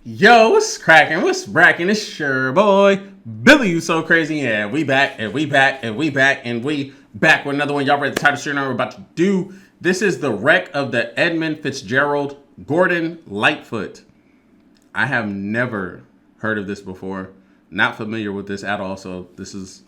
Yo, what's cracking? What's bracking? It's your boy Billy. You so crazy? Yeah, we back and we back and we back and we back with another one. Y'all read the title shirt we're about to do. This is the wreck of the Edmund Fitzgerald Gordon Lightfoot. I have never heard of this before. Not familiar with this at all. So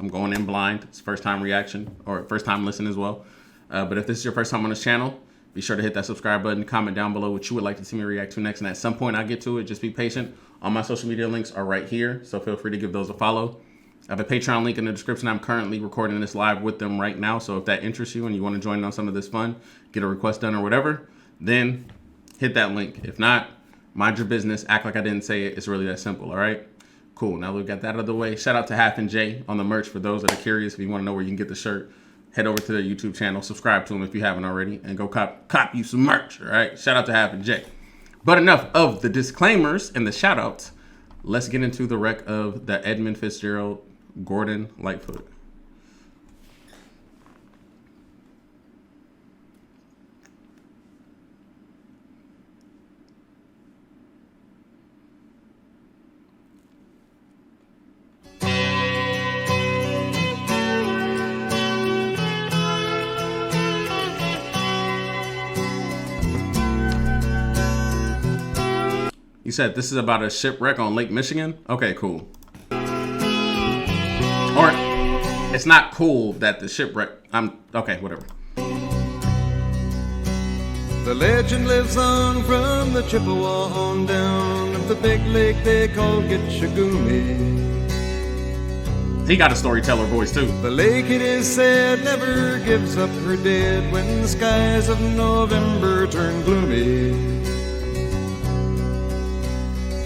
I'm going in blind. It's first time reaction or first time listen as well. But if this is your first time on this channel, be sure to hit that subscribe button, comment down below what you would like to see me react to next. And at some point I'll get to it. Just be patient. All my social media links are right here. So feel free to give those a follow. I have a Patreon link in the description. I'm currently recording this live with them right now. So if that interests you and you want to join on some of this fun, get a request done or whatever, then hit that link. If not, mind your business. Act like I didn't say it. It's really that simple. All right. Cool. Now we've got that out of the way. Shout out to Half and Jay on the merch for those that are curious. If you want to know where you can get the shirt, head over to their YouTube channel, subscribe to them if you haven't already, and go cop you some merch, all right? Shout out to Half and Jay. But enough of the disclaimers and the shout outs. Let's get into the wreck of the Edmund Fitzgerald Gordon Lightfoot. You said this is about a shipwreck on Lake Michigan? Okay, cool. Or it's not cool that the shipwreck, okay, whatever. The legend lives on from the Chippewa on down of the big lake they call Gitchagumi. He got a storyteller voice too. The lake, it is said, never gives up her dead when the skies of November turn gloomy.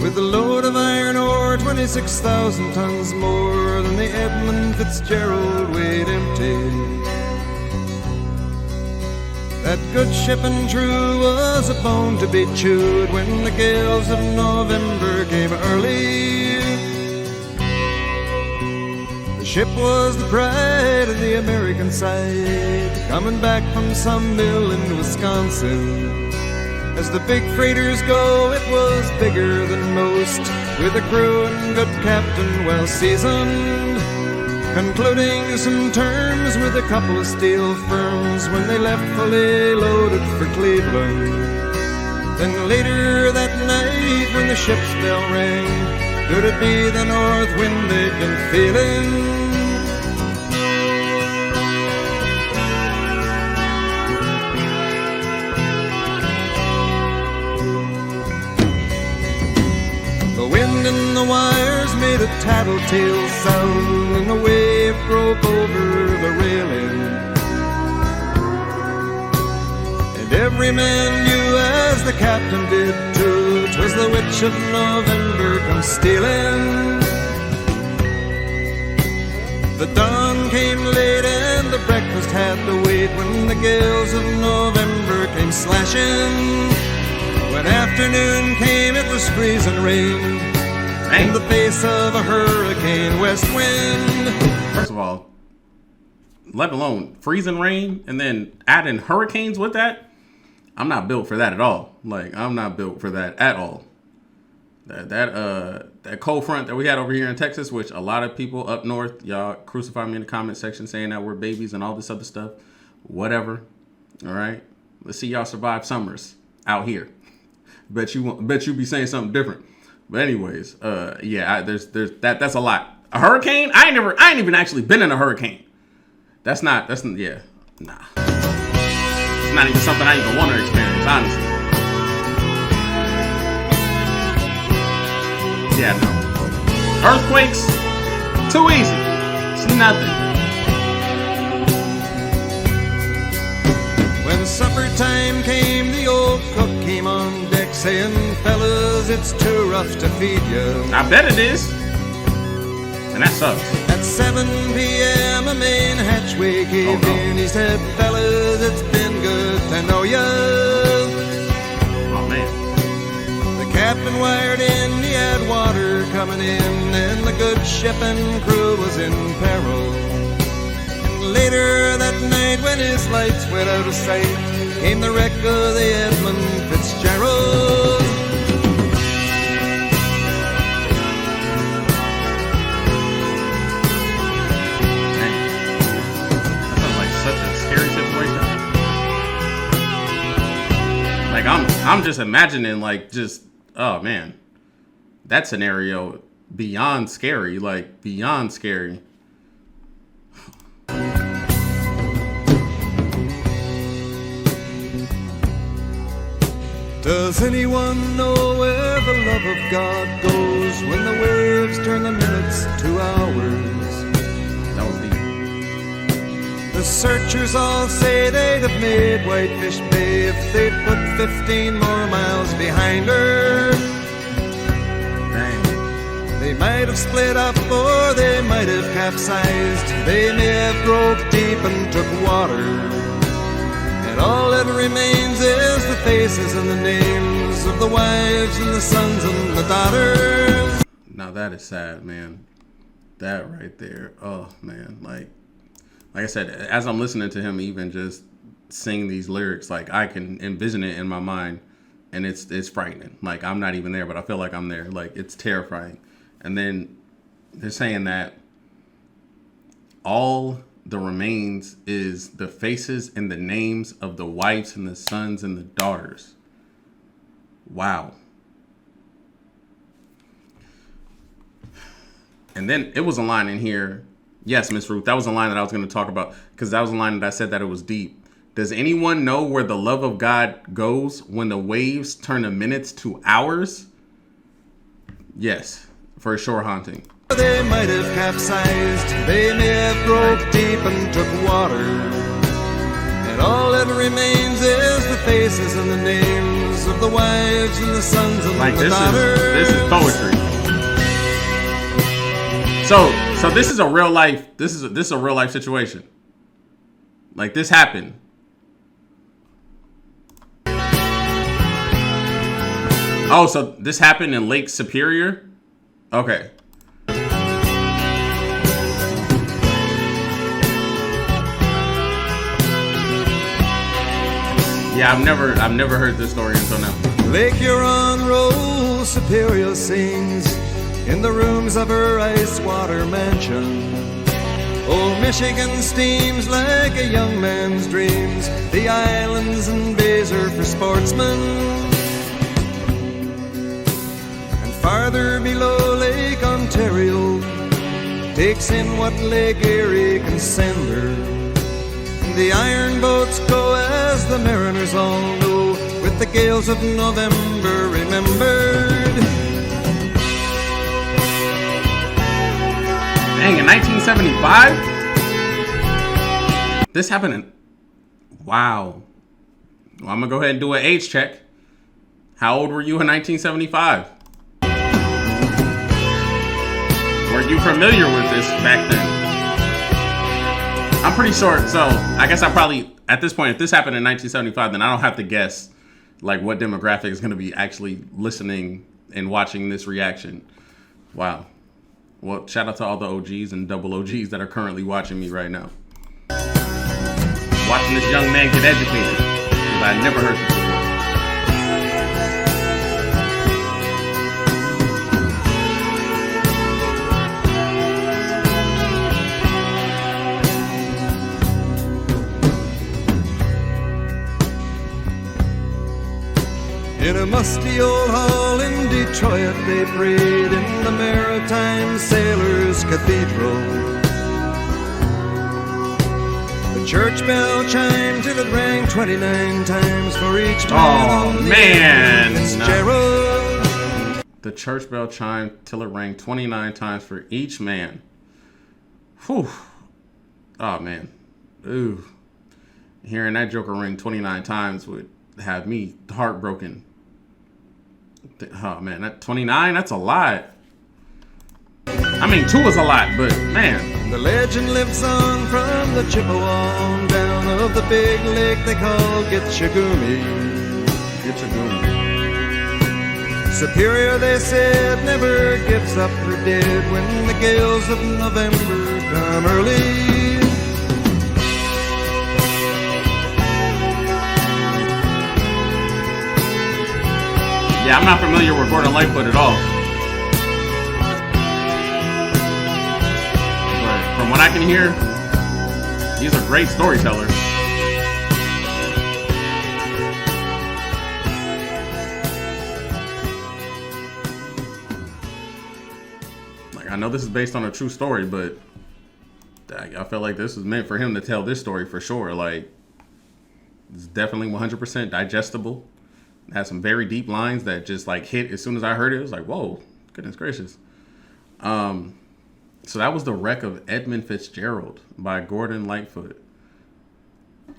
With a load of iron ore, 26,000 tons more than the Edmund Fitzgerald weighed empty. That good ship and true was a bone to be chewed when the gales of November came early. The ship was the pride of the American side, coming back from some mill in Wisconsin. As the big freighters go, it was bigger than most, with a crew and good captain well seasoned, concluding some terms with a couple of steel firms when they left fully loaded for Cleveland. Then later that night when the ship's bell rang, could it be the north wind they'd been feeling? The wind in the wires made a tattletale sound, and the wave broke over the railing. And every man knew, as the captain did too, 'twas the witch of November come stealing. The dawn came late and the breakfast had to wait when the gales of November came slashing. When afternoon came, it was freezing rain in the face of a hurricane west wind. First of all, let alone freezing rain and then adding hurricanes with that, I'm not built for that at all. Like, I'm not built for that at all. That cold front that we had over here in Texas, which a lot of people up north, y'all crucify me in the comment section saying that we're babies and all this other stuff. Whatever. All right. Let's see y'all survive summers out here. Bet you be saying something different. But anyways, yeah, that's a lot. A hurricane? I ain't even actually been in a hurricane. That's yeah, nah. It's not even something I even want to experience, honestly. Yeah, no. Earthquakes, too easy. It's nothing. When supper time came, the old cook came on deck saying, fellas, it's too rough to feed you. I bet it is. And that sucks. At 7 p.m. a main hatchway caved in. He said, fellas, it's been good to know ya. Oh, man. The captain wired in, he had water coming in, and the good ship and crew was in peril. And later that night when his lights went out of sight, came the wreck of the Edmund Fitzgerald. Like I'm just imagining like just oh man, that scenario beyond scary, like beyond scary. Does anyone know where the love of God goes when the waves turn the minutes to hours? That was deep. The searchers all say they'd have made Whitefish Bay if they'd put 15 more miles behind her. Dang. They might have split up or they might have capsized. They may have broke deep and took water. And all that remains is the faces and the names of the wives and the sons and the daughters. Now that is sad, man. That right there. Oh man, like I said, as I'm listening to him even just sing these lyrics, like I can envision it in my mind, and it's frightening. Like I'm not even there, but I feel like I'm there. Like it's terrifying. And then they're saying that all the remains is the faces and the names of the wives and the sons and the daughters. Wow. And then it was a line in here. Yes, Miss Ruth, that was a line that I was going to talk about because that was a line that I said that it was deep. Does anyone know where the love of God goes when the waves turn the minutes to hours? Yes, for a shore haunting. They might have capsized, they may have broke deep and took water. And all that remains is the faces and the names of the wives and the sons and like the daughters. This is poetry. So this is a real life. This is a real life situation. Like this happened. Oh, so this happened in Lake Superior? Okay. Yeah, I've never heard this story until now. Lake Huron rolls, Superior sings in the rooms of her ice water mansion. Old Michigan steams like a young man's dreams. The islands and bays are for sportsmen. And farther below, Lake Ontario takes in what Lake Erie can send her. The iron boats go as the mariners all know, with the gales of November remembered. Dang, in 1975? This happened in... Wow. Well, I'm going to go ahead and do an age check. How old were you in 1975? Were you familiar with this back then? I'm pretty sure, so I guess I probably, at this point, if this happened in 1975, then I don't have to guess like what demographic is going to be actually listening and watching this reaction. Wow. Well, shout out to all the OGs and double OGs that are currently watching me right now. Watching this young man get educated, because I never heard this before. In a musty old hall in Detroit, they prayed in the Maritime Sailors Cathedral. The church bell chimed till it rang 29 times for each man on the man! Fitzgerald. The church bell chimed till it rang 29 times for each man. Whew. Oh, man. Ooh. Hearing that joker ring 29 times would have me heartbroken. Oh man, that 29, that's a lot. I mean, 2 is a lot, but man. The legend lives on from the Chippewa down of the big lake they call Gitchagumi. Superior, they said, never gives up her dead when the gales of November come early. Yeah, I'm not familiar with Gordon Lightfoot at all. But from what I can hear, he's a great storyteller. Like, I know this is based on a true story, but I felt like this was meant for him to tell this story for sure. Like, it's definitely 100% digestible. It has some very deep lines that just like hit as soon as I heard it. It was like, whoa, goodness gracious. So that was The Wreck of Edmund Fitzgerald by Gordon Lightfoot.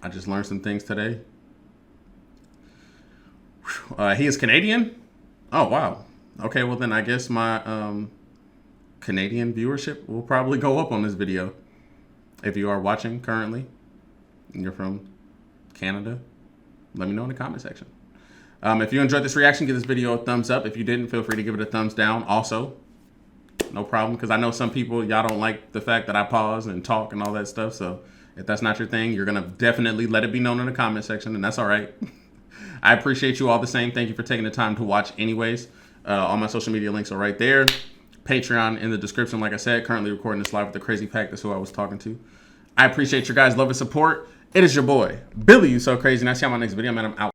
I just learned some things today. He is Canadian? Oh, wow. Okay, well then I guess my Canadian viewership will probably go up on this video. If you are watching currently and you're from Canada, let me know in the comment section. If you enjoyed this reaction, give this video a thumbs up. If you didn't, feel free to give it a thumbs down also. No problem, because I know some people, y'all don't like the fact that I pause and talk and all that stuff. So if that's not your thing, you're going to definitely let it be known in the comment section, and that's all right. I appreciate you all the same. Thank you for taking the time to watch anyways. All my social media links are right there. Patreon in the description, like I said. Currently recording this live with the Crazy Pack. That's who I was talking to. I appreciate your guys' love and support. It is your boy, Billy You So Crazy, and I'll see you on my next video, man. I'm out.